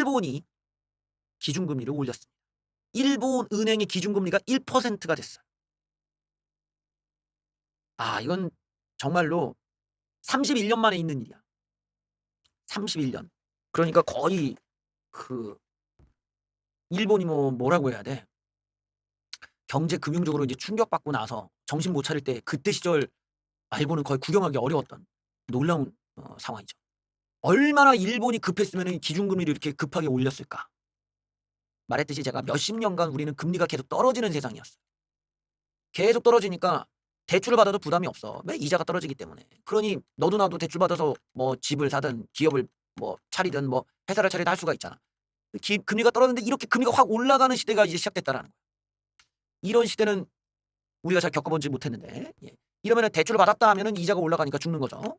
일본이 기준금리를 올렸습니다. 일본 은행의 기준금리가 1%가 됐어요. 이건 정말로 31년 만에 있는 일이야. 31년. 그러니까 거의 일본이 뭐라고 해야 돼? 경제 금융적으로 이제 충격받고 나서 정신 못 차릴 때 그때 시절 말고는 거의 구경하기 어려웠던 놀라운 상황이죠. 얼마나 일본이 급했으면 기준금리를 이렇게 급하게 올렸을까? 말했듯이 제가 몇십 년간 우리는 금리가 계속 떨어지는 세상이었어요. 계속 떨어지니까 대출을 받아도 부담이 없어. 왜? 이자가 떨어지기 때문에. 그러니 너도 나도 대출 받아서 뭐 집을 사든 기업을 뭐 차리든 뭐 회사를 차리든 할 수가 있잖아. 금리가 떨어졌는데 이렇게 금리가 확 올라가는 시대가 이제 시작됐다라는 거야. 이런 시대는 우리가 잘 겪어보지 못했는데, 이러면은 대출을 받았다 하면은 이자가 올라가니까 죽는 거죠.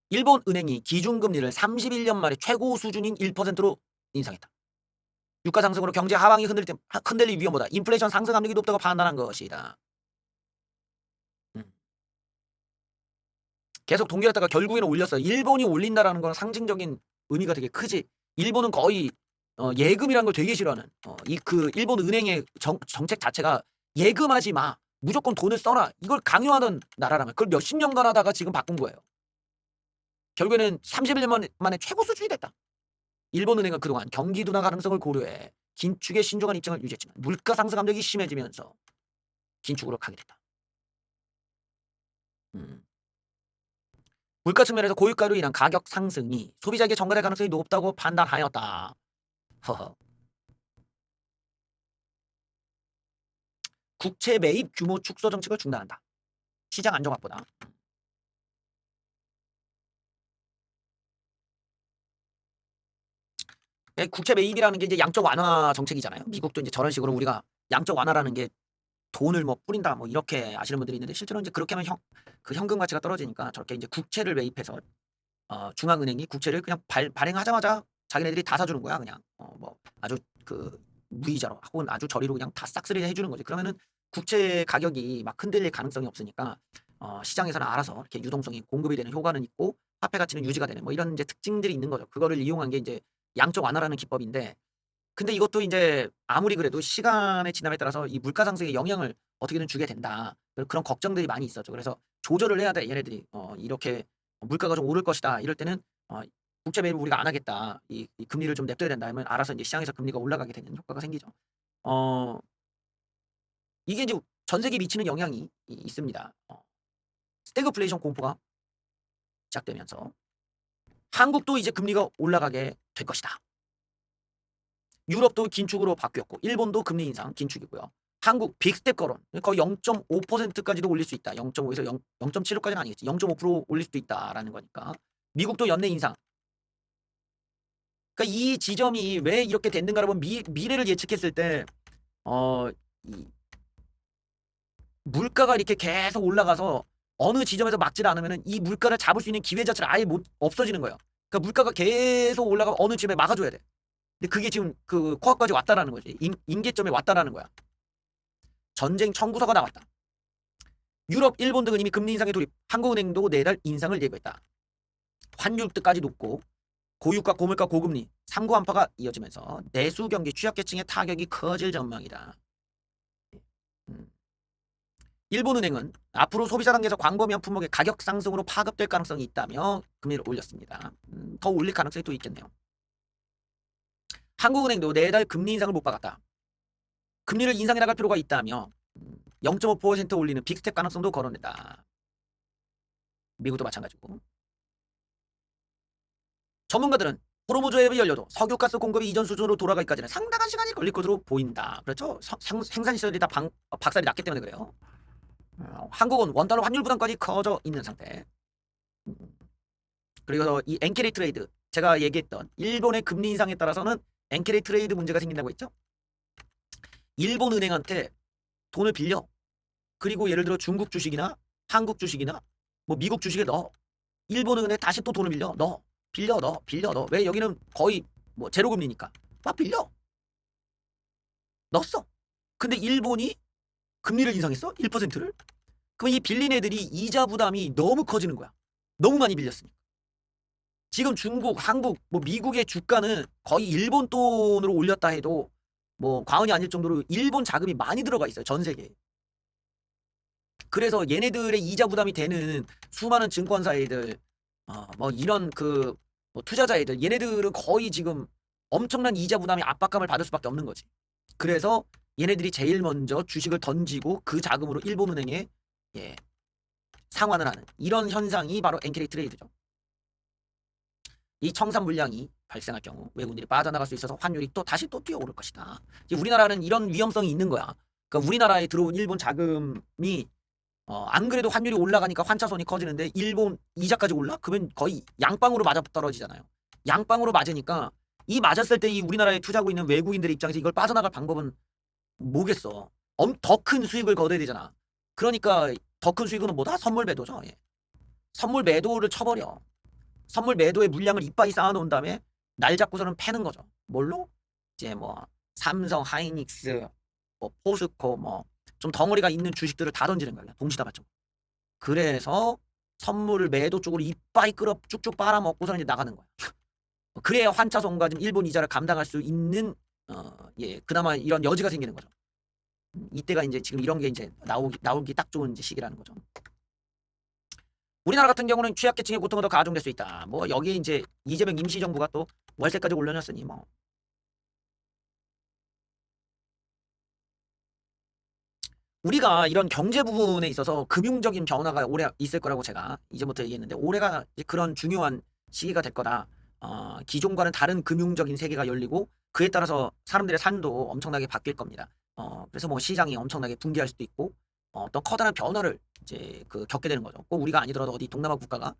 일본 은행이 기준금리를 31년 만에 최고 수준인 1%로 인상했다. 유가 상승으로 경제 하방이 흔들릴 위험보다 인플레이션 상승 압력이 높다고 판단한 것이다. 계속 동결했다가 결국에는 올렸어요. 일본이 올린다라는 건 상징적인 의미가 되게 크지. 일본은 거의 예금이라는 걸 되게 싫어하는 일본 은행의 정책 자체가 예금하지 마. 무조건 돈을 써라. 이걸 강요하는 나라라면 그걸 몇십 년간 하다가 지금 바꾼 거예요. 결국에는 31년 만에 최고 수준이 됐다. 일본 은행은 그동안 경기 둔화 가능성을 고려해 긴축에 신중한 입장을 유지했지만 물가 상승 압력이 심해지면서 긴축으로 가게 됐다. 물가 측면에서 고유가로 인한 가격 상승이 소비자에게 전가될 가능성이 높다고 판단하였다. 허허. 국채 매입 규모 축소 정책을 중단한다. 시장 안정 확보다. 국채 매입이라는 게 이제 양적 완화 정책이잖아요. 미국도 이제 저런 식으로 우리가 양적 완화라는 게 돈을 뭐 뿌린다 뭐 이렇게 아시는 분들이 있는데 실제로 이제 그렇게 하면 현금 가치가 떨어지니까 저렇게 이제 국채를 매입해서 중앙은행이 국채를 그냥 발행하자마자 자기네들이 다 사주는 거야. 그냥 뭐 아주 무이자로 혹은 아주 저리로 그냥 다 싹쓸이 해주는 거지. 그러면은 국채 가격이 막 흔들릴 가능성이 없으니까 시장에서는 알아서 이렇게 유동성이 공급이 되는 효과는 있고 화폐 가치는 유지가 되는 뭐 이런 이제 특징들이 있는 거죠. 그거를 이용한 게 이제 양적 완화라는 기법인데, 근데 이것도 이제 아무리 그래도 시간의 지남에 따라서 이 물가 상승에 영향을 어떻게든 주게 된다. 그런 걱정들이 많이 있었죠. 그래서 조절을 해야 돼. 얘네들이 이렇게 물가가 좀 오를 것이다. 이럴 때는 국채 매입을 우리가 안 하겠다. 이 금리를 좀 냅둬야 된다. 하면 알아서 이제 시장에서 금리가 올라가게 되는 효과가 생기죠. 이게 이제 전 세계에 미치는 영향이 있습니다. 스태그플레이션 공포가 시작되면서 한국도 이제 금리가 올라가게 될 것이다. 유럽도 긴축으로 바뀌었고 일본도 금리 인상 긴축이고요. 한국 빅스텝 거론 거의 0.5%까지도 올릴 수 있다. 0.5에서 0.75까지는 아니겠지. 0.5% 올릴 수도 있다라는 거니까. 미국도 연내 인상. 그러니까 이 지점이 왜 이렇게 됐는가를 보면 미래를 예측했을 때 이 물가가 이렇게 계속 올라가서 어느 지점에서 막질 않으면은 이 물가를 잡을 수 있는 기회 자체를 아예 없어지는 거예요. 그러니까 물가가 계속 올라가면 어느 지점에 막아줘야 돼. 근데 그게 지금 코앞까지 왔다라는 거지. 임계점에 왔다라는 거야. 전쟁 청구서가 나왔다. 유럽, 일본 등은 이미 금리 인상에 돌입. 한국은행도 내달 인상을 예고했다. 환율까지 높고 고유가, 고물가, 고금리, 상고 한파가 이어지면서 내수 경기 취약계층의 타격이 커질 전망이다. 일본은행은 앞으로 소비자 단계에서 광범위한 품목의 가격 상승으로 파급될 가능성이 있다며 금리를 올렸습니다. 더 올릴 가능성이 또 있겠네요. 한국은행도 내달 금리 인상을 못 박았다. 금리를 인상해 나갈 필요가 있다며 0.5% 올리는 빅스텝 가능성도 거론했다. 미국도 마찬가지고. 전문가들은 호르무즈 해협이 열려도 석유가스 공급이 이전 수준으로 돌아가기까지는 상당한 시간이 걸릴 것으로 보인다. 그렇죠? 생산시설이 다 박살이 났기 때문에 그래요. 한국은 원달러 환율 부담까지 커져 있는 상태. 그리고 이 엔케리 트레이드, 제가 얘기했던 일본의 금리 인상에 따라서는 엔케리 트레이드 문제가 생긴다고 했죠. 일본 은행한테 돈을 빌려. 그리고 예를 들어 중국 주식이나 한국 주식이나 뭐 미국 주식에 넣어. 일본 은행에 다시 또 돈을 빌려. 빌려 넣어. 왜? 여기는 거의 뭐 제로 금리니까. 막 빌려. 넣었어. 근데 일본이 금리를 인상했어? 1%를? 그럼 이 빌린 애들이 이자 부담이 너무 커지는 거야. 너무 많이 빌렸으니까. 지금 중국, 한국, 뭐 미국의 주가는 거의 일본 돈으로 올렸다 해도 뭐 과언이 아닐 정도로 일본 자금이 많이 들어가 있어요. 전 세계에. 그래서 얘네들의 이자 부담이 되는 수많은 증권사애들, 뭐 이런 뭐 투자자애들, 얘네들은 거의 지금 엄청난 이자 부담이 압박감을 받을 수밖에 없는 거지. 그래서 얘네들이 제일 먼저 주식을 던지고 그 자금으로 일본은행에 예, 상환을 하는 이런 현상이 바로 엔캐리 트레이드죠. 이 청산 물량이 발생할 경우 외국인들이 빠져나갈 수 있어서 환율이 또 다시 또 뛰어오를 것이다. 이제 우리나라는 이런 위험성이 있는 거야. 그러니까 우리나라에 들어온 일본 자금이 안 그래도 환율이 올라가니까 환차손이 커지는데 일본 이자까지 올라? 그러면 거의 양빵으로 맞아 떨어지잖아요. 양빵으로 맞으니까 이 맞았을 때 이 우리나라에 투자하고 있는 외국인들의 입장에서 이걸 빠져나갈 방법은 뭐겠어. 더 큰 수익을 거둬야 되잖아. 그러니까 더 큰 수익은 뭐다? 선물 매도죠. 예. 선물 매도를 쳐버려. 선물 매도의 물량을 이빠이 쌓아놓은 다음에 날 잡고서는 패는 거죠. 뭘로? 이제 뭐 삼성, 하이닉스, 뭐 포스코, 뭐 좀 덩어리가 있는 주식들을 다 던지는 거야. 동시다발적. 그래서 선물을 매도 쪽으로 이빠이 끌어 쭉쭉 빨아먹고서 이제 나가는 거야. 그래야 환차손과 지금 일본 이자를 감당할 수 있는 예 그나마 이런 여지가 생기는 거죠. 이때가 이제 지금 이런 게 이제 나오기 딱 좋은 이제 시기라는 거죠. 우리나라 같은 경우는 취약계층의 고통은 더 가중될 수 있다. 뭐 여기에 이제 이재명 임시정부가 또 월세까지 올려놨으니 뭐 우리가 이런 경제 부분에 있어서 금융적인 변화가 올해 있을 거라고 제가 이제부터 얘기했는데 올해가 이제 그런 중요한 시기가 될 거다. 기존과는 다른 금융적인 세계가 열리고 그에 따라서 사람들의 삶도 엄청나게 바뀔 겁니다. 그래서 뭐 시장이 엄청나게 붕괴할 수도 있고 어떤 커다란 변화를 이제 겪게 되는 거죠. 꼭 우리가 아니더라도 어디 동남아 국가가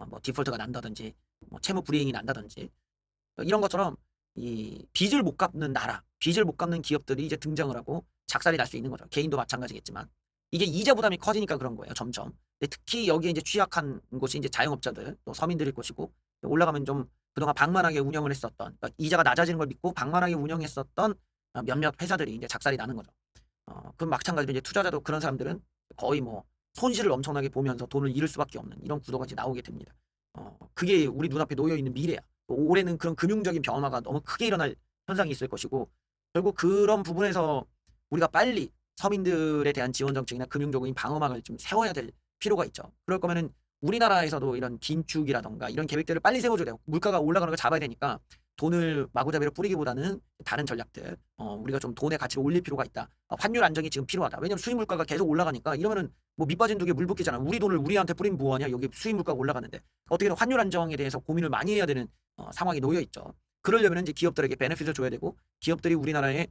뭐 디폴트가 난다든지 뭐 채무 불이행이 난다든지 이런 것처럼 이 빚을 못 갚는 나라, 빚을 못 갚는 기업들이 이제 등장을 하고 작살이 날 수 있는 거죠. 개인도 마찬가지겠지만 이게 이자 부담이 커지니까 그런 거예요. 점점. 근데 특히 여기에 이제 취약한 곳이 이제 자영업자들, 또 서민들일 것이고 올라가면 좀 그동안 방만하게 운영을 했었던 그러니까 이자가 낮아지는 걸 믿고 방만하게 운영했었던 몇몇 회사들이 이제 작살이 나는 거죠. 그럼 마찬가지로 이제 투자자도 그런 사람들은 거의 뭐 손실을 엄청나게 보면서 돈을 잃을 수밖에 없는 이런 구도가 이제 나오게 됩니다. 그게 우리 눈앞에 놓여 있는 미래야. 올해는 그런 금융적인 변화가 너무 크게 일어날 현상이 있을 것이고 결국 그런 부분에서 우리가 빨리 서민들에 대한 지원 정책이나 금융적인 방어막을 좀 세워야 될 필요가 있죠. 그럴 거면은 우리나라에서도 이런 긴축이라던가 이런 계획들을 빨리 세워줘야 돼요. 물가가 올라가는 걸 잡아야 되니까 돈을 마구잡이로 뿌리기보다는 다른 전략들, 우리가 좀 돈의 가치를 올릴 필요가 있다. 환율 안정이 지금 필요하다. 왜냐면 수입 물가가 계속 올라가니까 이러면은 뭐 밑빠진 독에 물 붓기잖아. 우리 돈을 우리한테 뿌리면 뭐하냐. 여기 수입 물가가 올라가는데 어떻게든 환율 안정에 대해서 고민을 많이 해야 되는 상황이 놓여 있죠. 그러려면 이제 기업들에게 베네핏을 줘야 되고 기업들이 우리나라에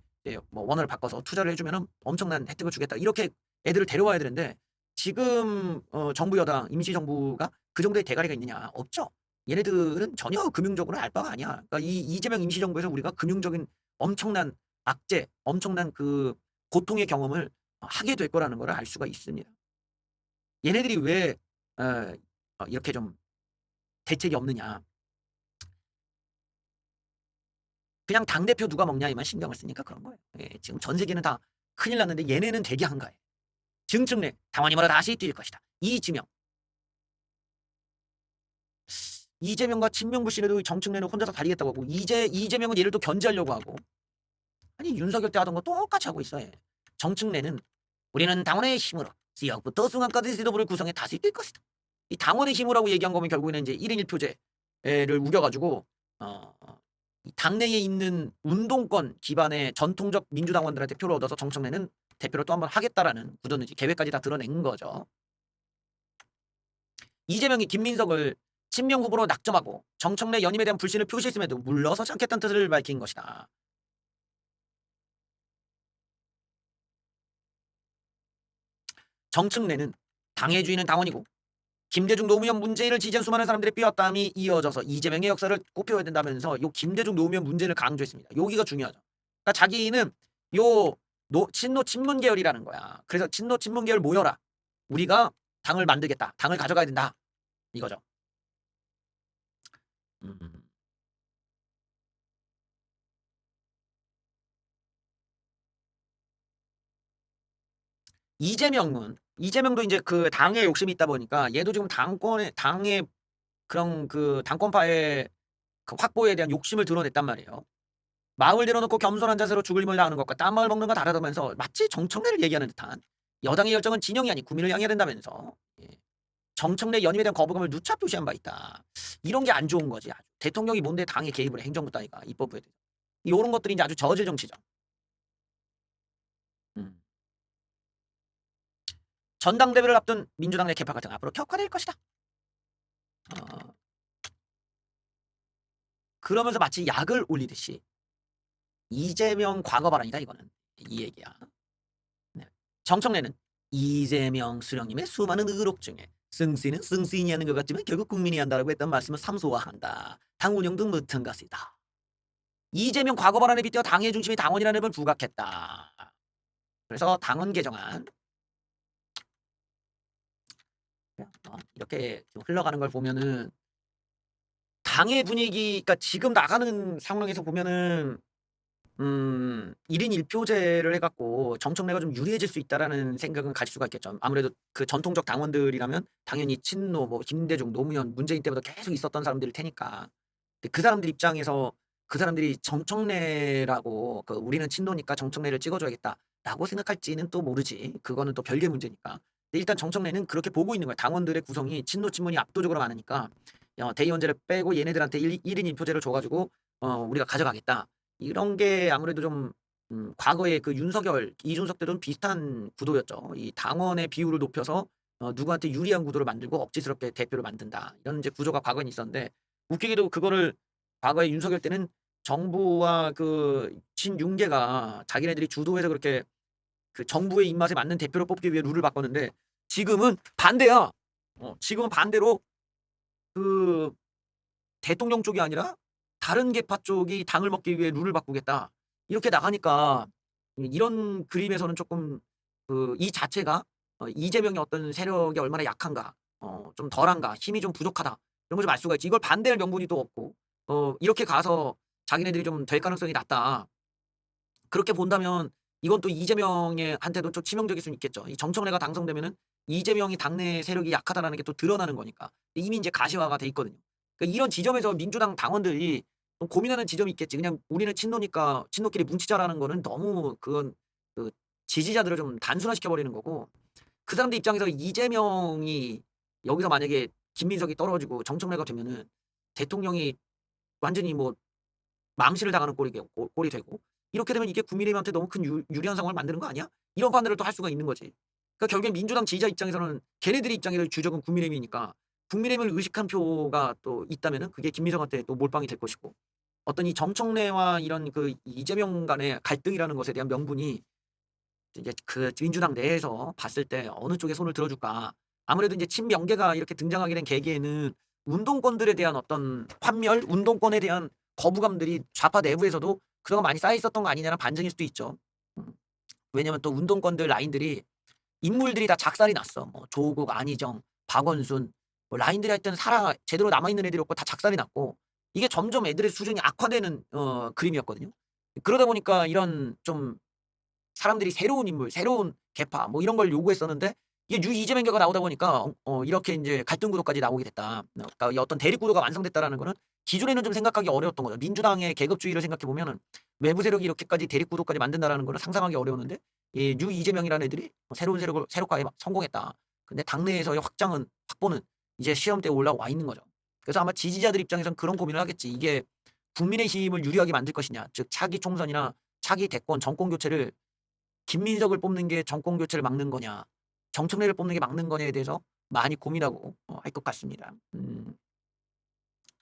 뭐 원화를 바꿔서 투자를 해주면은 엄청난 혜택을 주겠다. 이렇게 애들을 데려와야 되는데 지금 정부 여당 임시정부가 그 정도의 대가리가 있느냐? 없죠. 얘네들은 전혀 금융적으로 알 바가 아니야. 그러니까 이 이재명 임시정부에서 우리가 금융적인 엄청난 악재, 엄청난 고통의 경험을 하게 될 거라는 걸 알 수가 있습니다. 얘네들이 왜 이렇게 좀 대책이 없느냐? 그냥 당대표 누가 먹냐에만 신경을 쓰니까 그런 거예요. 예, 지금 전 세계는 다 큰일 났는데 얘네는 되게 한가해. 증축내 당원이 뭐라 다시 뛸 것이다. 이재명과 친명부 씨네도 정책내는 혼자서 다리겠다고 하고 이재명은 얘를 또 견제하려고 하고 아니 윤석열 때 하던 거 똑같이 하고 있어. 정책내는 우리는 당원의 힘으로 지역부터 중앙까지 지도부를 구성해 다시 뛸 것이다. 이 당원의 힘이라고 얘기한 거면 결국에는 이제 1인 1표제를 우겨가지고 이 당내에 있는 운동권 기반의 전통적 민주당원들한테 표를 얻어서 정청래는 대표를 또 한번 하겠다라는 구도는 계획까지 다 드러낸 거죠. 이재명이 김민석을 친명 후보로 낙점하고 정청래 연임에 대한 불신을 표시했음에도 물러서지 않겠다는 뜻을 밝힌 것이다. 정청래는 당의 주인은 당원이고 김대중 노무현 문재인을 지지한 수많은 사람들의 뼈땀이 이어져서 이재명의 역사를 꼽혀야 된다면서 요 김대중 노무현 문재인을 강조했습니다. 여기가 중요하죠. 그러니까 자기는 요 친노 친문 계열이라는 거야. 그래서 친노 친문 계열 모여라. 우리가 당을 만들겠다. 당을 가져가야 된다. 이거죠. 이재명도 이제 당에 욕심이 있다 보니까 얘도 지금 당의 그런 그 당권파의 그 확보에 대한 욕심을 드러냈단 말이에요. 마음을 내려놓고 겸손한 자세로 죽을 힘을 다하는 것과 딴 마음을 먹는 건 다르다면서 마치 정청래를 얘기하는 듯한 여당의 열정은 진영이 아닌 국민을 향해야 된다면서 예. 정청래 연임에 대한 거부감을 누차 표시한 바 있다. 이런 게 안 좋은 거지. 아주. 대통령이 뭔데 당에 개입을 해 행정부 따위가 입법부에 대해서. 이런 것들이 이제 아주 저질 정치죠. 음. 전당대회를 앞둔 민주당 내 개파 갈등 앞으로 격화될 것이다. 어, 그러면서 마치 약을 올리듯이 이재명 과거 발언이다 이거는 이 얘기야. 네. 정청래는 이재명 수령님의 수많은 의혹 중에 승씨는 승씨인이 하는 것 같지만 결국 국민이 한다라고 했던 말씀을 삼소화한다. 당 운영도 못한 것이다. 이재명 과거 발언에 빗대어 당의 중심이 당원이라는 걸 부각했다. 그래서 당원 개정안 이렇게 좀 흘러가는 걸 보면은 당의 분위기, 그러니까 지금 나가는 상황에서 보면은 1인 1표제를 해갖고 정청래가 좀 유리해질 수 있다라는 생각은 가질 수가 있겠죠. 아무래도 그 전통적 당원들이라면 당연히 친노, 뭐 김대중, 노무현, 문재인 때부터 계속 있었던 사람들일 테니까. 근데 그 사람들 입장에서 그 사람들이 정청래라고 그 우리는 친노니까 정청래를 찍어줘야겠다라고 생각할지는 또 모르지. 그거는 또 별개 문제니까. 근데 일단 정청래는 그렇게 보고 있는 거야. 당원들의 구성이 친노 친문이 압도적으로 많으니까 대의원제를 빼고 얘네들한테 1인 1표제를 줘가지고 우리가 가져가겠다. 이런 게 아무래도 좀 과거에 그 윤석열, 이준석 때도 비슷한 구도였죠. 이 당원의 비율을 높여서 누구한테 유리한 구도를 만들고 억지스럽게 대표를 만든다. 이런 이제 구조가 과거에 있었는데 웃기게도 그거를 과거에 윤석열 때는 정부와 그 친윤계가 자기네들이 주도해서 그렇게 그 정부의 입맛에 맞는 대표를 뽑기 위해 룰을 바꿨는데 지금은 반대야. 지금은 반대로 그 대통령 쪽이 아니라 다른 계파 쪽이 당을 먹기 위해 룰을 바꾸겠다. 이렇게 나가니까 이런 그림에서는 조금 그 이 자체가 이재명의 어떤 세력이 얼마나 약한가, 좀 덜한가, 힘이 좀 부족하다. 이런 걸 좀 알 수가 있지. 이걸 반대할 명분이 또 없고, 이렇게 가서 자기네들이 좀 될 가능성이 낮다. 그렇게 본다면 이건 또 이재명의 한테도 좀 치명적일 수는 있겠죠. 이 정청래가 당선되면은 이재명이 당내 세력이 약하다라는 게 또 드러나는 거니까. 이미 이제 가시화가 돼 있거든요. 그러니까 이런 지점에서 민주당 당원들이 좀 고민하는 지점이 있겠지. 그냥 우리는 친노니까 친노끼리 뭉치자라는 거는 너무 그건 그 지지자들을 좀 단순화시켜 버리는 거고 그 사람들 입장에서 이재명이 여기서 만약에 김민석이 떨어지고 정청래가 되면은 대통령이 완전히 뭐 망신을 당하는 꼴이 되고 이렇게 되면 이게 국민의힘한테 너무 큰 유리한 상황을 만드는 거 아니야? 이런 판단을 또 할 수가 있는 거지. 그러니까 결국엔 민주당 지지자 입장에서는 걔네들의 입장에서 주적은 국민의힘이니까 국민의힘을 의식한 표가 또 있다면은 그게 김민석한테 또 몰빵이 될 것이고 어떤 이 정청래와 이런 그 이재명 간의 갈등이라는 것에 대한 명분이 이제 그 민주당 내에서 봤을 때 어느 쪽에 손을 들어줄까. 아무래도 이제 친명계가 이렇게 등장하게 된 계기에는 운동권들에 대한 어떤 환멸, 운동권에 대한 거부감들이 좌파 내부에서도 그동안 많이 쌓여 있었던 거 아니냐는 반증일 수도 있죠. 왜냐면 또 운동권들 라인들이 인물들이 다 작살이 났어. 뭐 조국, 안희정, 박원순 뭐 라인들이 하여튼 제대로 남아있는 애들이 없고 다 작살이 났고 이게 점점 애들의 수준이 악화되는 그림이었거든요. 그러다 보니까 이런 좀 사람들이 새로운 인물, 새로운 계파 뭐 이런 걸 요구했었는데 이게 이재명계가 나오다 보니까 이렇게 이제 갈등 구도까지 나오게 됐다. 그러니까 이 어떤 대립 구도가 완성됐다라는 거는 기존에는 좀 생각하기 어려웠던 거죠. 민주당의 계급주의를 생각해 보면은 외부 세력이 이렇게까지 대립 구도까지 만든다라는 거는 상상하기 어려웠는데 이 이재명이라는 애들이 새로운 세력화에 성공했다. 근데 당내에서의 확보는 이제 시험대에 올라와 있는 거죠. 그래서 아마 지지자들 입장에서는 그런 고민을 하겠지. 이게 국민의힘을 유리하게 만들 것이냐, 즉 차기 총선이나 차기 대권 정권 교체를 김민석을 뽑는 게 정권 교체를 막는 거냐, 정청래를 뽑는 게 막는 거냐에 대해서 많이 고민하고 할 것 같습니다.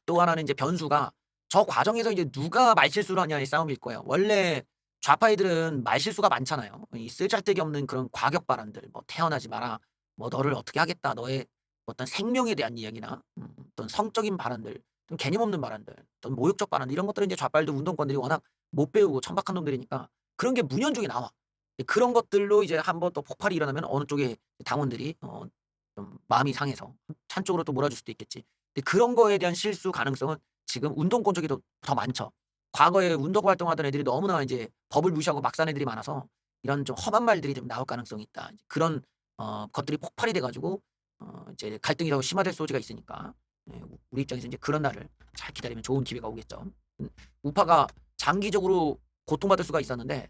또 하나는 이제 변수가 저 과정에서 이제 누가 말실수를 하냐의 싸움일 거예요. 원래 좌파 애들은 말실수가 많잖아요. 이 쓰잘데기 없는 그런 과격 발언들, 뭐 태어나지 마라, 뭐 너를 어떻게 하겠다, 너의 어떤 생명에 대한 이야기나 어떤 성적인 발언들, 좀 개념 없는 발언들, 어떤 모욕적 발언 이런 것들은 이제 좌파들도 운동권들이 워낙 못 배우고 천박한 놈들이니까 그런 게 문연중에 나와. 그런 것들로 이제 한번 또 폭발이 일어나면 어느 쪽에 당원들이 좀 마음이 상해서 한쪽으로 또 몰아줄 수도 있겠지. 근데 그런 거에 대한 실수 가능성은 지금 운동권 쪽이 더 많죠. 과거에 운동 활동하던 애들이 너무나 이제 법을 무시하고 막 산 애들이 많아서 이런 좀 험한 말들이 좀 나올 가능성이 있다. 그런 것들이 폭발이 돼 가지고 이제 갈등이 더 심화될 소지가 있으니까 예, 우리 입장에서 이제 그런 날을 잘 기다리면 좋은 기회가 오겠죠. 우파가 장기적으로 고통받을 수가 있었는데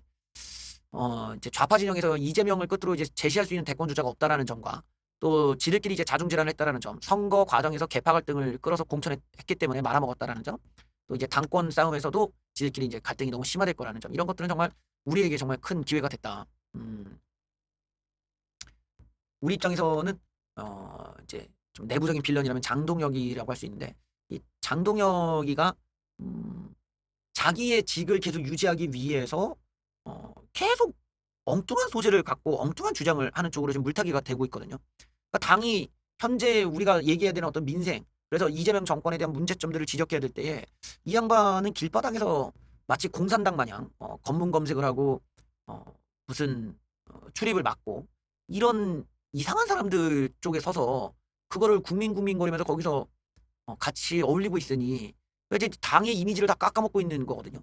이제 좌파 진영에서 이재명을 끝으로 이제 제시할 수 있는 대권 주자가 없다라는 점과 또 지들끼리 이제 자중질환을 했다라는 점, 선거 과정에서 개파 갈등을 끌어서 공천했기 때문에 말아먹었다라는 점, 또 이제 당권 싸움에서도 지들끼리 이제 갈등이 너무 심화될 거라는 점, 이런 것들은 정말 우리에게 정말 큰 기회가 됐다. 우리 입장에서는 이제 좀 내부적인 빌런이라면 장동혁이라고 할 수 있는데, 이 장동혁이가 자기의 직을 계속 유지하기 위해서 계속 엉뚱한 소재를 갖고 엉뚱한 주장을 하는 쪽으로 지금 물타기가 되고 있거든요. 그러니까 당이 현재 우리가 얘기해야 되는 어떤 민생, 그래서 이재명 정권에 대한 문제점들을 지적해야 될 때에 이 양반은 길바닥에서 마치 공산당 마냥 검문 검색을 하고 무슨 출입을 막고 이런 이상한 사람들 쪽에 서서 그거를 국민거리면서 거기서 같이 어울리고 있으니 이제 당의 이미지를 다 깎아먹고 있는 거거든요.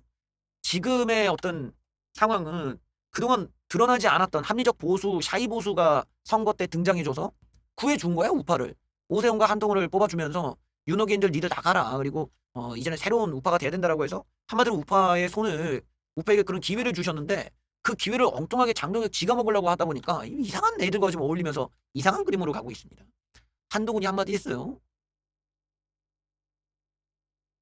지금의 어떤 상황은 그동안 드러나지 않았던 합리적 보수, 샤이 보수가 선거 때 등장해줘서 구해준 거야, 우파를. 오세훈과 한동훈을 뽑아주면서 윤호기인들 니들 나가라. 그리고 이제는 새로운 우파가 돼야 된다라고 해서 한마디로 우파에게 그런 기회를 주셨는데 그 기회를 엉뚱하게 장동혁 지가 먹으려고 하다 보니까 이상한 애들과 좀 어울리면서 이상한 그림으로 가고 있습니다. 한동훈이 한마디 했어요.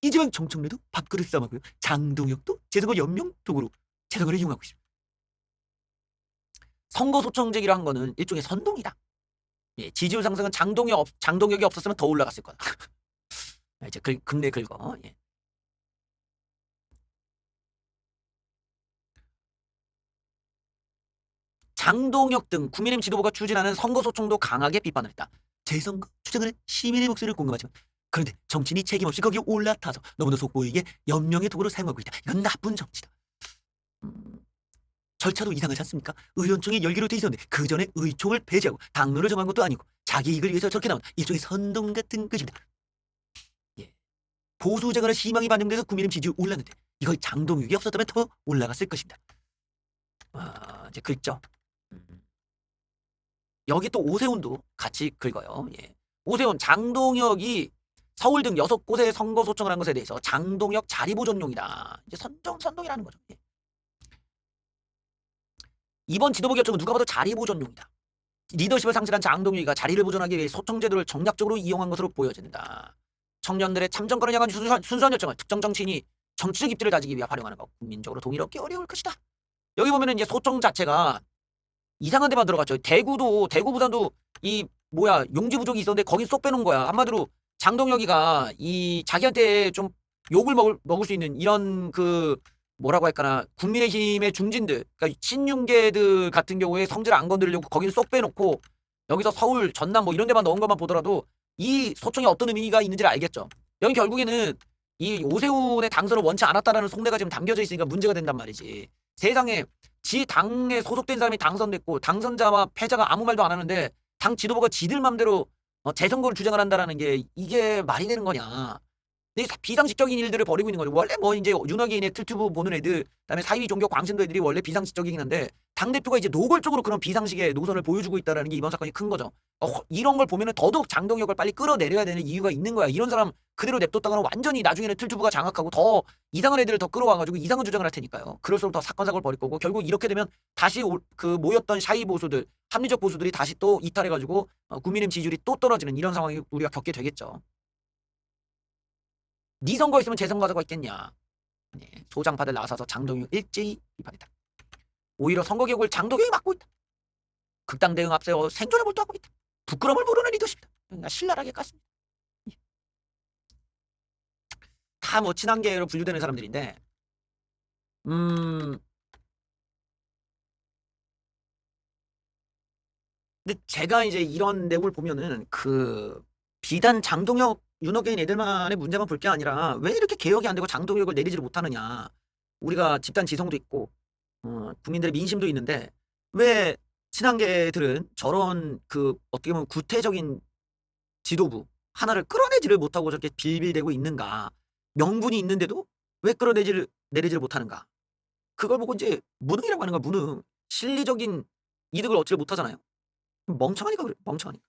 이재명 정청래도 밥그릇 싸먹고요. 장동혁도 재선거 연명 도구로 재선거를 이용하고 있습니다. 선거 소청 제기를 한 거는 일종의 선동이다. 예, 지지율 상승은 장동혁이 없었으면 더 올라갔을 거다. 이제 국내 긁어. 예. 장동혁 등 국민의힘 지도부가 추진하는 선거 소송도 강하게 비판을 했다. 재선거 추정은 시민의 목소리를 공감하지만 그런데 정치인이 책임없이 거기에 올라타서 너무도 속보이게 연명의 도구로 사용하고 있다. 이건 나쁜 정치다. 절차도 이상하지 않습니까? 의원총회 열기로 돼 있었는데 그 전에 의총을 폐지하고 당론을 정한 것도 아니고 자기 이익을 위해서 저렇게 나온 일종의 선동 같은 것입니다. 예. 보수 정권의 희망이 반영돼서 국민의힘 지지율 올랐는데 이걸 장동혁이 없었다면 더 올라갔을 것입니다. 이제 긁죠. 여기 또 오세훈도 같이 긁어요. 예. 오세훈, 장동혁이 서울 등 6곳에 선거 소청을 한 것에 대해서 장동혁 자리보존용이다. 이제 선동이라는 거죠. 예. 이번 지도부 결정은 누가 봐도 자리보존용이다. 리더십을 상실한 장동혁이가 자리를 보존하기 위해 소청제도를 정략적으로 이용한 것으로 보여진다. 청년들의 참정권을 향한 순수한 요청을 특정 정치인이 정치적 입지를 다지기 위해 활용하는 것 국민적으로 동의 얻기 어려울 것이다. 여기 보면은 이제 소청 자체가 이상한 데만 들어갔죠. 대구 부산도 용지 부족이 있었는데 거기 쏙 빼놓은 거야. 한마디로 장동혁이가 이 자기한테 좀 욕을 먹을 수 있는 이런 뭐라고 할까나 국민의힘의 중진들, 그러니까 친윤계들 같은 경우에 성질을 안 건드리려고 거기를 쏙 빼놓고 여기서 서울, 전남 뭐 이런 데만 넣은 것만 보더라도 이 소총이 어떤 의미가 있는지를 알겠죠. 여기 결국에는 이 오세훈의 당선을 원치 않았다라는 속내가 지금 담겨져 있으니까 문제가 된단 말이지. 세상에 지 당에 소속된 사람이 당선됐고 당선자와 패자가 아무 말도 안 하는데 당 지도부가 지들 맘대로 재선거를 주장을 한다라는 게 이게 말이 되는 거냐. 비상식적인 일들을 벌이고 있는 거죠. 원래 뭐 이제 윤호기인의 틀튜브 보는 애들, 그다음에 사이비 종교 광신도 애들이 원래 비상식적이긴 한데 당대표가 이제 노골적으로 그런 비상식의 노선을 보여주고 있다라는 게 이번 사건이 큰 거죠. 이런 걸 보면은 더더욱 장동혁을 빨리 끌어내려야 되는 이유가 있는 거야. 이런 사람 그대로 냅뒀다가는 완전히 나중에는 틀튜브가 장악하고 더 이상한 애들을 더 끌어와가지고 이상한 주장을 할 테니까요. 그럴수록 더 사건 사고를 벌일 거고 결국 이렇게 되면 다시 모였던 샤이 보수들, 합리적 보수들이 다시 또 이탈해가지고 국민의힘 지지율이 또 떨어지는 이런 상황이 우리가 겪게 되겠죠. 네 선거 있으면 재선거 하자고 했겠냐. 네, 소장파들 나서서 장동혁 일제히 비판했다. 오히려 선거 개혁을 장동혁이 맡고 있다. 극당 대응 앞세워 생존에 몰두하고 있다. 부끄러움을 모르는 리더십이다. 그러니까 신랄하게 깠습니다. 다 뭐 친한계로 분류되는 사람들인데 근데 제가 이제 이런 내용을 보면은 비단 장동혁, 윤호개인 애들만의 문제만 볼 게 아니라 왜 이렇게 개혁이 안 되고 장동혁을 내리지를 못하느냐. 우리가 집단 지성도 있고 국민들의 민심도 있는데 왜 친한계들은 저런 어떻게 보면 구태적인 지도부 하나를 끌어내지를 못하고 저렇게 빌빌대고 있는가. 명분이 있는데도 왜 내리지를 못하는가. 그걸 보고 이제 무능이라고 하는 거야. 무능. 실리적인 이득을 얻지를 못하잖아요. 멍청하니까 그래. 멍청하니까.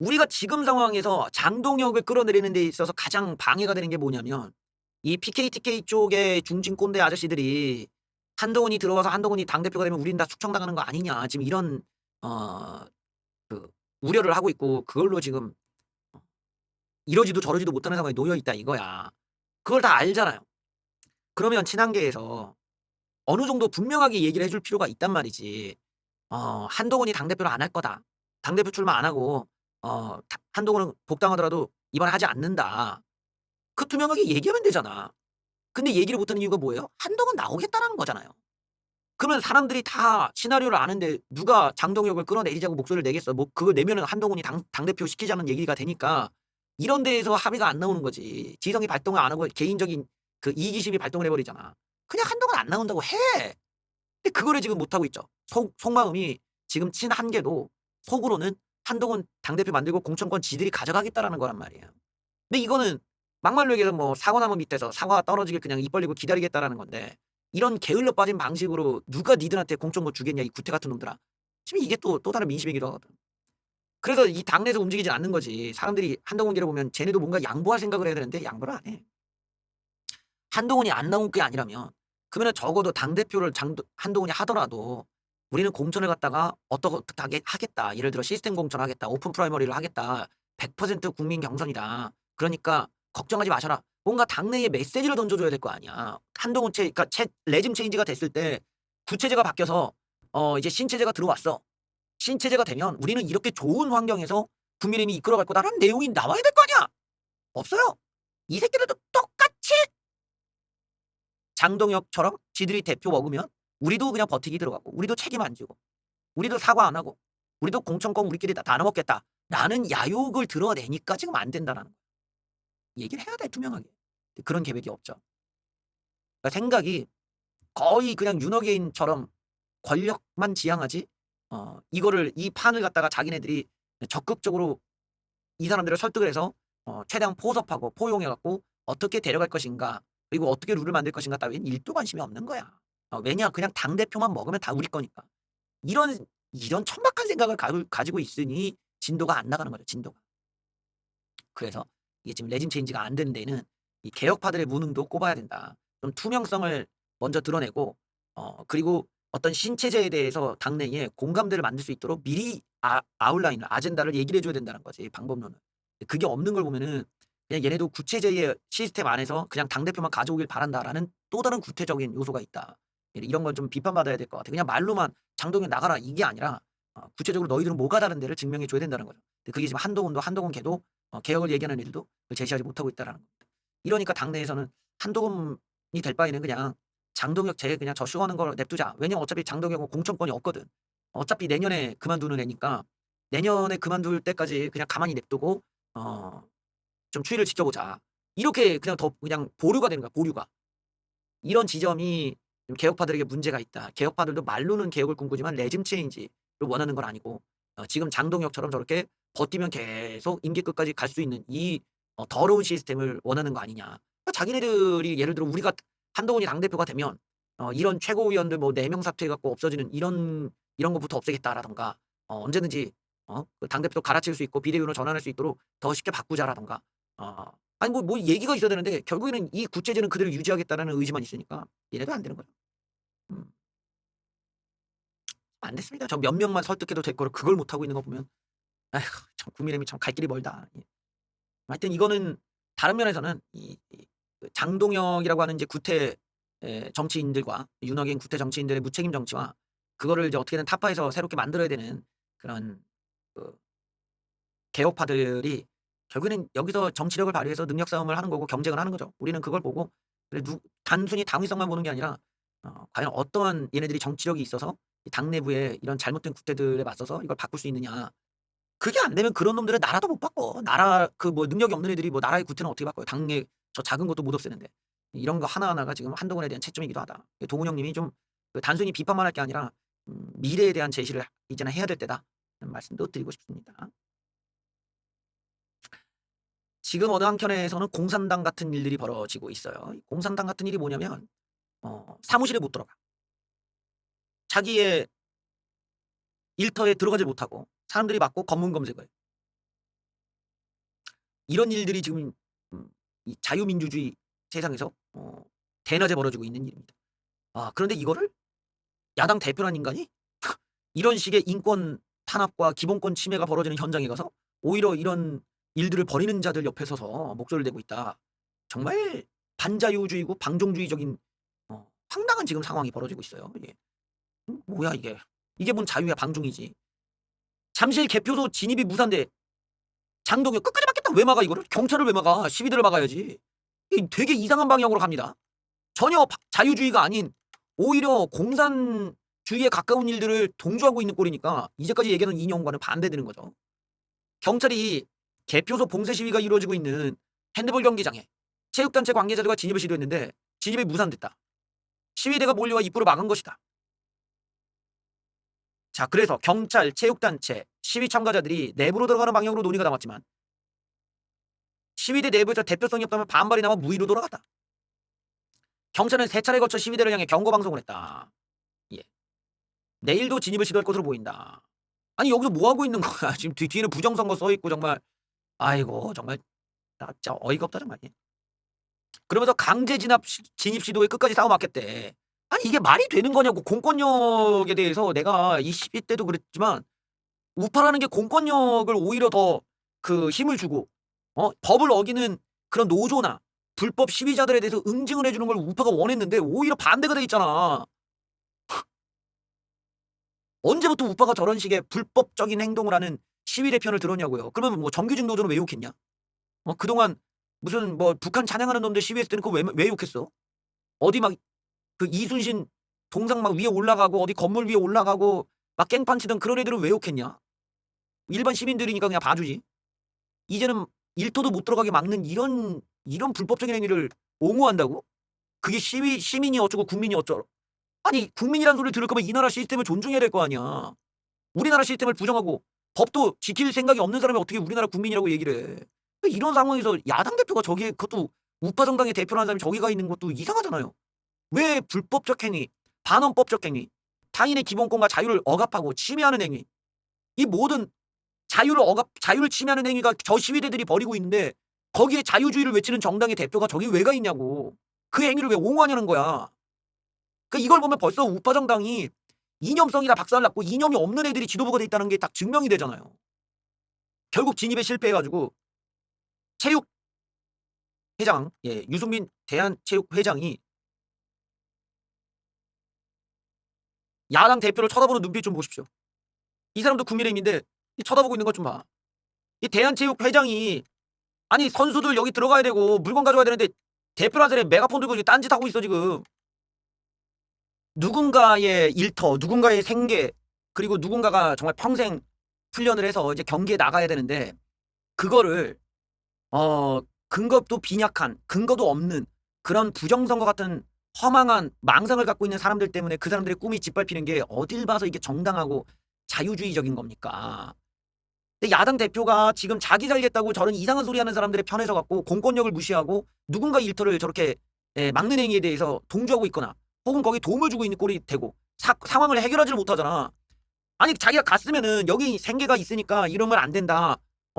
우리가 지금 상황에서 장동혁을 끌어내리는 데 있어서 가장 방해가 되는 게 뭐냐면 이 PK, TK 쪽의 중진 꼰대 아저씨들이 한동훈이 들어와서 한동훈이 당대표가 되면 우린 다 숙청당하는 거 아니냐. 지금 이런 어 그 우려를 하고 있고 그걸로 지금 이러지도 저러지도 못하는 상황에 놓여 있다 이거야. 그걸 다 알잖아요. 그러면 친한계에서 어느 정도 분명하게 얘기를 해줄 필요가 있단 말이지. 한동훈이 당대표를 안 할 거다. 당대표 출마 안 하고 한동훈은 복당하더라도 이번에 하지 않는다. 그 투명하게 얘기하면 되잖아. 근데 얘기를 못하는 이유가 뭐예요? 한동훈 나오겠다라는 거잖아요. 그러면 사람들이 다 시나리오를 아는데 누가 장동혁을 끌어내리자고 목소리를 내겠어. 뭐 그걸 내면은 한동훈이 당대표 시키자는 얘기가 되니까 이런 데에서 합의가 안 나오는 거지. 지성이 발동을 안 하고 개인적인 그 이기심이 발동을 해버리잖아. 그냥 한동훈 안 나온다고 해. 근데 그거를 지금 못하고 있죠. 속마음이 지금 친한계도 속으로는 한동훈 당대표 만들고 공천권 지들이 가져가겠다라는 거란 말이에요. 근데 이거는 막말로 얘기해서 뭐 사과나무 밑에서 사과가 떨어지길 그냥 입 벌리고 기다리겠다라는 건데 이런 게을러 빠진 방식으로 누가 니들한테 공천권 주겠냐 이 구태 같은 놈들아. 지금 이게 또 다른 민심이기도 하거든. 그래서 이 당내에서 움직이지 않는 거지. 사람들이 한동훈계를 보면 쟤네도 뭔가 양보할 생각을 해야 되는데 양보를 안 해. 한동훈이 안 나온 게 아니라면 그러면 적어도 당대표를 한동훈이 하더라도 우리는 공천을 갖다가 어떻게 하겠다. 예를 들어 시스템 공천하겠다. 오픈 프라이머리를 하겠다. 100% 국민 경선이다. 그러니까 걱정하지 마셔라. 뭔가 당내에 메시지를 던져줘야 될 거 아니야. 한동훈 그러니까 레짐 체인지가 됐을 때 구체제가 바뀌어서 이제 신체제가 들어왔어. 신체제가 되면 우리는 이렇게 좋은 환경에서 국민의힘이 이끌어갈 거다라는 내용이 나와야 될 거 아니야. 없어요. 이 새끼들도 똑같이 장동혁처럼 지들이 대표 먹으면 우리도 그냥 버티기 들어가고 우리도 책임 안 지고 우리도 사과 안 하고 우리도 공천권 우리끼리 다 나눠 먹겠다라는 야욕을 드러내니까 지금 안 된다라는 거야. 얘기를 해야 돼 투명하게. 그런 계획이 없죠. 그러니까 생각이 거의 그냥 윤호개인처럼 권력만 지향하지 이거를 이 판을 갖다가 자기네들이 적극적으로 이 사람들을 설득을 해서 최대한 포섭하고 포용해 갖고 어떻게 데려갈 것인가 그리고 어떻게 룰을 만들 것인가 따윈 1도 관심이 없는 거야. 왜냐 그냥 당대표만 먹으면 다 우리 거니까. 이런 천박한 생각을 가지고 있으니 진도가 안 나가는 거죠. 진도가. 그래서 이게 지금 레짐 체인지가 안 되는 데는 이 개혁파들의 무능도 꼽아야 된다. 좀 투명성을 먼저 드러내고 그리고 어떤 신체제에 대해서 당내에 공감대를 만들 수 있도록 미리 아웃라인을 아젠다를 얘기를 해줘야 된다는 거지 방법론은. 그게 없는 걸 보면은 그냥 얘네도 구체제의 시스템 안에서 그냥 당대표만 가져오길 바란다라는 또 다른 구태적인 요소가 있다. 이런 건 좀 비판받아야 될 것 같아. 그냥 말로만 장동현 나가라 이게 아니라 구체적으로 너희들은 뭐가 다른 데를 증명해 줘야 된다는 거죠. 그게 지금 한동훈도 한동훈 걔도 개혁을 얘기하는 애들도 그걸 제시하지 못하고 있다라는 겁니다. 이러니까 당내에서는 한동훈이 될 바에는 그냥 장동혁 그냥 저 쇼하는 걸 냅두자. 왜냐면 어차피 장동혁은 공천권이 없거든. 어차피 내년에 그만두는 애니까 내년에 그만둘 때까지 그냥 가만히 냅두고 좀 추이를 지켜보자. 이렇게 그냥 더 그냥 보류가 되는 거야. 보류가. 이런 지점이 좀 개혁파들에게 문제가 있다. 개혁파들도 말로는 개혁을 꿈꾸지만 레짐 체인지를 원하는 건 아니고 지금 장동혁처럼 저렇게 버티면 계속 임기 끝까지 갈 수 있는 이 더러운 시스템을 원하는 거 아니냐. 그러니까 자기네들이 예를 들어 우리가 한동훈이 당대표가 되면 이런 최고위원들 뭐 4명 사퇴해 갖고 없어지는 이런 것부터 없애겠다라든가 언제든지 그 당대표 갈아칠 수 있고 비대위원으로 전환할 수 있도록 더 쉽게 바꾸자라든가 아니 뭐 얘기가 있어야 되는데 결국에는 이 구체제는 그대로 유지하겠다라는 의지만 있으니까 이래도 안 되는 거죠. 음. 안 됐습니다. 저 몇 명만 설득해도 될 거를 그걸 못 하고 있는 거 보면 아휴 참 국민의힘이 참 갈 길이 멀다. 예. 하여튼 이거는 다른 면에서는 그 장동혁이라고 하는 이제 구태 정치인들과 윤호긴 구태 정치인들의 무책임 정치와 그거를 이제 어떻게든 타파해서 새롭게 만들어야 되는 그런 그 개혁파들이 결국에는 여기서 정치력을 발휘해서 능력 싸움을 하는 거고 경쟁을 하는 거죠. 우리는 그걸 보고 그래 단순히 당위성만 보는 게 아니라 과연 어떠한 얘네들이 정치력이 있어서 이 당 내부의 이런 잘못된 구태들에 맞서서 이걸 바꿀 수 있느냐. 그게 안 되면 그런 놈들은 나라도 못 바꿔. 나라 그 뭐 능력이 없는 애들이 뭐 나라의 구태는 어떻게 바꿔요. 당의 저 작은 것도 못 없애는데. 이런 거 하나하나가 지금 한동훈에 대한 채점이기도 하다. 동훈 형님이 좀 그 단순히 비판만 할 게 아니라 미래에 대한 제시를 이제는 해야 될 때다. 라는 말씀도 드리고 싶습니다. 지금 어느 한켠에서는 공산당 같은 일들이 벌어지고 있어요. 공산당 같은 일이 뭐냐면 사무실에 못 들어가. 자기의 일터에 들어가지 못하고 사람들이 막고 검문 검색을. 이런 일들이 지금 이 자유민주주의 세상에서 대낮에 벌어지고 있는 일입니다. 그런데 이거를 야당 대표란 인간이 이런 식의 인권 탄압과 기본권 침해가 벌어지는 현장에 가서 오히려 이런 일들을 벌이는 자들 옆에 서서 목소리를 내고 있다. 정말 반자유주의고 방종주의적인 황당한 지금 상황이 벌어지고 있어요. 이게 뭐야 이게. 이게 뭔 자유야, 방종이지. 잠실 개표소 진입이 무산돼. 장동혁 끝까지 막겠다. 왜 막아 이거를? 경찰을 왜 막아? 시위대를 막아야지. 이 되게 이상한 방향으로 갑니다. 전혀 자유주의가 아닌 오히려 공산주의에 가까운 일들을 동조하고 있는 꼴이니까 이제까지 얘기하는 이념과는 반대되는 거죠. 경찰이 개표소 봉쇄 시위가 이루어지고 있는 핸드볼 경기장에 체육단체 관계자들과 진입을 시도했는데 진입이 무산됐다. 시위대가 몰려와 입구를 막은 것이다. 자, 그래서 경찰, 체육단체, 시위 참가자들이 내부로 들어가는 방향으로 논의가 남았지만 시위대 내부에서 대표성이 없다면 반발이 남아 무위로 돌아갔다. 경찰은 3차례 거쳐 시위대를 향해 경고 방송을 했다. 예. 내일도 진입을 시도할 것으로 보인다. 아니 여기서 뭐 하고 있는 거야? 지금 뒤에는 부정선거 써 있고 정말 아이고 정말 나 진짜 어이가 없다 정말. 그러면서 강제 진입 시도에 끝까지 싸워 맞겠대. 아니 이게 말이 되는 거냐고. 공권력에 대해서 내가 이 시위 때도 그랬지만 우파라는 게 공권력을 오히려 더 그 힘을 주고 법을 어기는 그런 노조나 불법 시위자들에 대해서 응징을 해주는 걸 우파가 원했는데 오히려 반대가 돼 있잖아. 언제부터 우파가 저런 식의 불법적인 행동을 하는 시위대 편을 들었냐고요. 그러면 뭐 정규직 노조는 왜 욕했냐? 그동안 무슨 뭐 북한 찬양하는 놈들 시위했을 때는 그거 왜 욕했어? 어디 막 그 이순신 동상 막 위에 올라가고 어디 건물 위에 올라가고 막 깽판 치던 그런 애들은 왜 욕했냐? 일반 시민들이니까 그냥 봐주지. 이제는 일터도 못 들어가게 막는 이런 불법적인 행위를 옹호한다고? 그게 시민이 어쩌고 국민이 어쩌고. 아니 국민이란 소리를 들을 거면 이 나라 시스템을 존중해야 될 거 아니야. 우리나라 시스템을 부정하고 법도 지킬 생각이 없는 사람이 어떻게 우리나라 국민이라고 얘기를 해. 이런 상황에서 야당 대표가 저기에 그것도 우파 정당의 대표라는 사람이 저기 가 있는 것도 이상하잖아요. 왜 불법적 행위, 반헌법적 행위, 타인의 기본권과 자유를 억압하고 침해하는 행위, 이 모든 자유를 침해하는 행위가 저 시위대들이 벌이고 있는데 거기에 자유주의를 외치는 정당의 대표가 저기 왜 가 있냐고. 그 행위를 왜 옹호하냐는 거야. 그러니까 이걸 보면 벌써 우파 정당이 이념성이 다 박살났고 이념이 없는 애들이 지도부가 돼 있다는 게 딱 증명이 되잖아요. 결국 진입에 실패해가지고 체육회장, 유승민 대한체육회장이 야당 대표를 쳐다보는 눈빛 좀 보십시오. 이 사람도 국민의힘인데 쳐다보고 있는 것 좀 봐. 이 대한체육회장이 아니 선수들 여기 들어가야 되고 물건 가져와야 되는데 대표란 사람이 메가폰 들고 딴짓 하고 있어 지금. 누군가의 일터, 누군가의 생계, 그리고 누군가가 정말 평생 훈련을 해서 이제 경기에 나가야 되는데 그거를 근거도 빈약한, 근거도 없는 그런 부정선거 같은 허망한 망상을 갖고 있는 사람들 때문에 그 사람들의 꿈이 짓밟히는 게 어딜 봐서 이게 정당하고 자유주의적인 겁니까? 근데 야당 대표가 지금 자기 살겠다고 저런 이상한 소리 하는 사람들의 편에 서 갖고 공권력을 무시하고 누군가 일터를 저렇게 막는 행위에 대해서 동조하고 있거나 혹은 거기에 도움을 주고 있는 꼴이 되고 상황을 해결하지를 못하잖아. 아니 자기가 갔으면은 여기 생계가 있으니까 이러면 안 된다.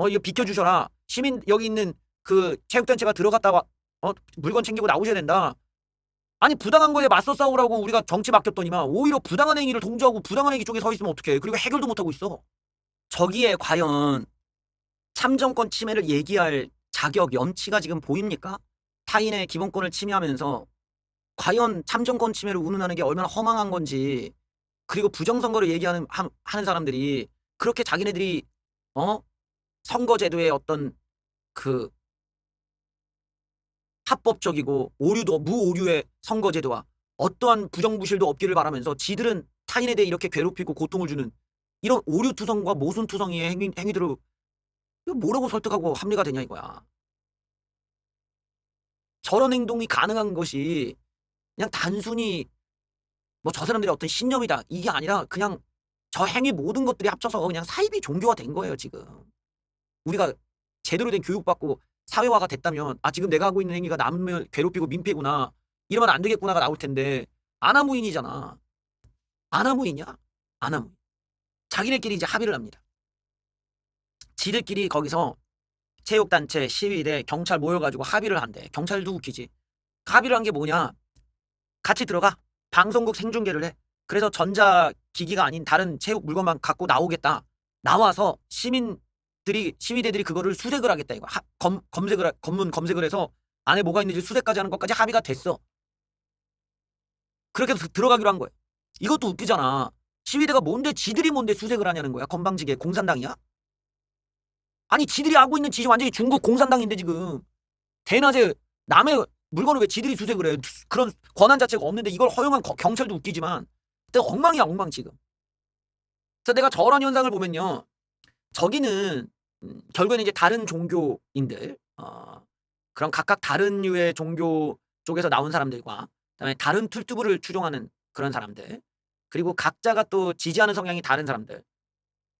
이거 비켜주셔라. 시민 여기 있는 그 체육단체가 들어갔다가 물건 챙기고 나오셔야 된다. 아니 부당한 거에 맞서 싸우라고 우리가 정치 맡겼더니만 오히려 부당한 행위를 동조하고 부당한 행위 쪽에 서 있으면 어떡해. 그리고 해결도 못하고 있어. 저기에 과연 참정권 침해를 얘기할 자격, 염치가 지금 보입니까? 타인의 기본권을 침해하면서 과연 참정권 침해를 운운하는 게 얼마나 허망한 건지, 그리고 부정선거를 하는 사람들이 그렇게 자기네들이 선거제도의 어떤 그 합법적이고 무오류의 선거제도와 어떠한 부정부실도 없기를 바라면서 지들은 타인에 대해 이렇게 괴롭히고 고통을 주는 이런 오류투성과 모순투성이의 행위들을 뭐라고 설득하고 합리가 되냐 이거야. 저런 행동이 가능한 것이 그냥 단순히 뭐 저 사람들의 어떤 신념이다 이게 아니라 그냥 저 행위 모든 것들이 합쳐서 그냥 사이비 종교화 된 거예요 지금. 우리가 제대로 된 교육받고 사회화가 됐다면 지금 내가 하고 있는 행위가 남을 괴롭히고 민폐구나 이러면 안 되겠구나가 나올 텐데 아나무인이잖아. 아나무인이야? 아나무인. 자기네끼리 이제 합의를 합니다. 지들끼리 거기서 체육단체, 시위대, 경찰 모여가지고 합의를 한대. 경찰도 웃기지. 합의를 한 게 뭐냐? 같이 들어가. 방송국 생중계를 해. 그래서 전자기기가 아닌 다른 체육 물건만 갖고 나오겠다. 나와서 시위대들이 그거를 수색을 하겠다 이거. 검문 검색을 해서 안에 뭐가 있는지 수색까지 하는 것까지 합의가 됐어. 그렇게 해서 들어가기로 한 거야. 이것도 웃기잖아. 시위대가 지들이 뭔데 수색을 하냐는 거야. 건방지게. 공산당이야? 아니 지들이 하고 있는 짓이 완전히 중국 공산당인데 지금. 대낮에 남의 물건을 왜 지들이 수색을 해. 그런 권한 자체가 없는데 이걸 허용한 경찰도 웃기지만 엉망이야 엉망 지금. 그래서 내가 저런 현상을 보면요. 저기는 결국에는 이제 다른 종교인들 그런 각각 다른 류의 종교 쪽에서 나온 사람들과 그다음에 다른 툴투브를 추종하는 그런 사람들 그리고 각자가 또 지지하는 성향이 다른 사람들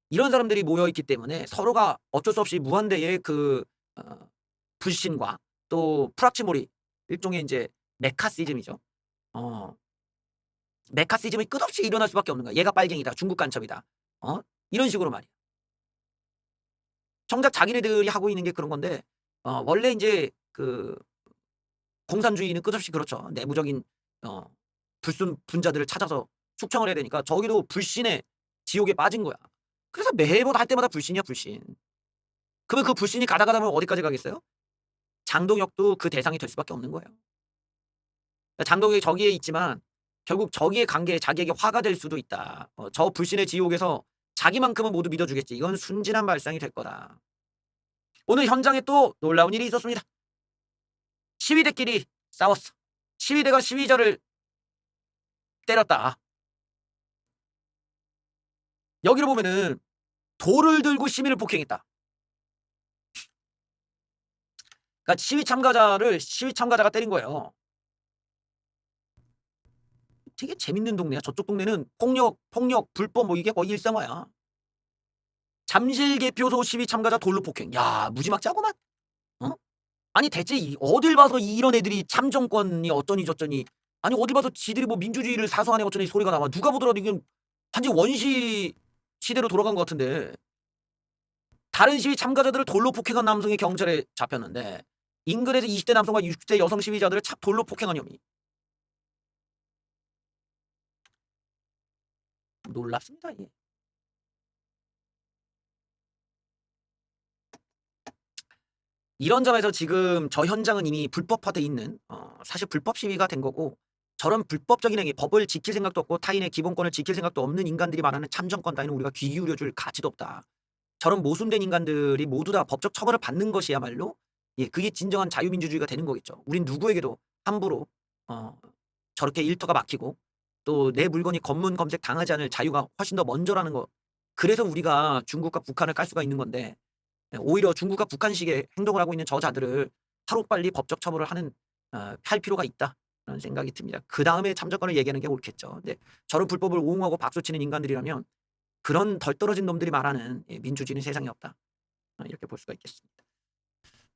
이런 사람들이 모여있기 때문에 서로가 어쩔 수 없이 무한대의 그 불신과 또 프락치모리 일종의 이제 메카시즘이죠. 메카시즘이 끝없이 일어날 수밖에 없는 거야. 얘가 빨갱이다. 중국 간첩이다. 이런 식으로 말이야. 정작 자기네들이 하고 있는 게 그런 건데 원래 이제 그 공산주의는 끝없이 그렇죠. 내부적인 불순분자들을 찾아서 숙청을 해야 되니까 저기도 불신의 지옥에 빠진 거야. 그래서 매번 할 때마다 불신이야 불신. 그러면 그 불신이 가다 보면 어디까지 가겠어요? 장동혁도 그 대상이 될 수밖에 없는 거예요. 장동혁이 저기에 있지만 결국 저기의 관계에 자기에게 화가 될 수도 있다. 저 불신의 지옥에서 자기만큼은 모두 믿어주겠지. 이건 순진한 발상이 될 거다. 오늘 현장에 또 놀라운 일이 있었습니다. 시위대끼리 싸웠어. 시위대가 시위자를 때렸다. 여기를 보면은 돌을 들고 시민을 폭행했다. 그러니까 시위 참가자가 때린 거예요. 되게 재밌는 동네야. 저쪽 동네는 폭력, 불법 뭐 이게 거의 일상화야. 잠실 개표소 시위 참가자 돌로 폭행. 야 무지막지하고만. 아니 대체 어딜 봐서 이런 애들이 참정권이 어쩌니 저쩌니. 아니 어딜 봐서 지들이 뭐 민주주의를 사수하네 어쩌니 소리가 나와. 누가 보더라도 이건 완전 원시 시대로 돌아간 것 같은데. 다른 시위 참가자들을 돌로 폭행한 남성이 경찰에 잡혔는데 인근에서 20대 남성과 60대 여성 시위자들을 돌로 폭행한 혐의. 놀랍습니다. 예. 이런 점에서 지금 저 현장은 이미 불법화돼 있는 사실 불법 시위가 된 거고 저런 불법적인 행위 법을 지킬 생각도 없고 타인의 기본권을 지킬 생각도 없는 인간들이 말하는 참정권 따위는 우리가 귀 기울여줄 가치도 없다. 저런 모순된 인간들이 모두 다 법적 처벌을 받는 것이야말로 그게 진정한 자유민주주의가 되는 거겠죠. 우린 누구에게도 함부로 저렇게 일터가 막히고 또 내 물건이 검문 검색 당하지 않을 자유가 훨씬 더 먼저라는 거. 그래서 우리가 중국과 북한을 깔 수가 있는 건데 오히려 중국과 북한식의 행동을 하고 있는 저자들을 하루빨리 법적 처벌을 할 필요가 있다라는 생각이 듭니다. 그 다음에 참정권을 얘기하는 게 옳겠죠. 근데 저런 불법을 옹호하고 박수치는 인간들이라면 그런 덜 떨어진 놈들이 말하는 민주주의는 세상에 없다. 이렇게 볼 수가 있겠습니다.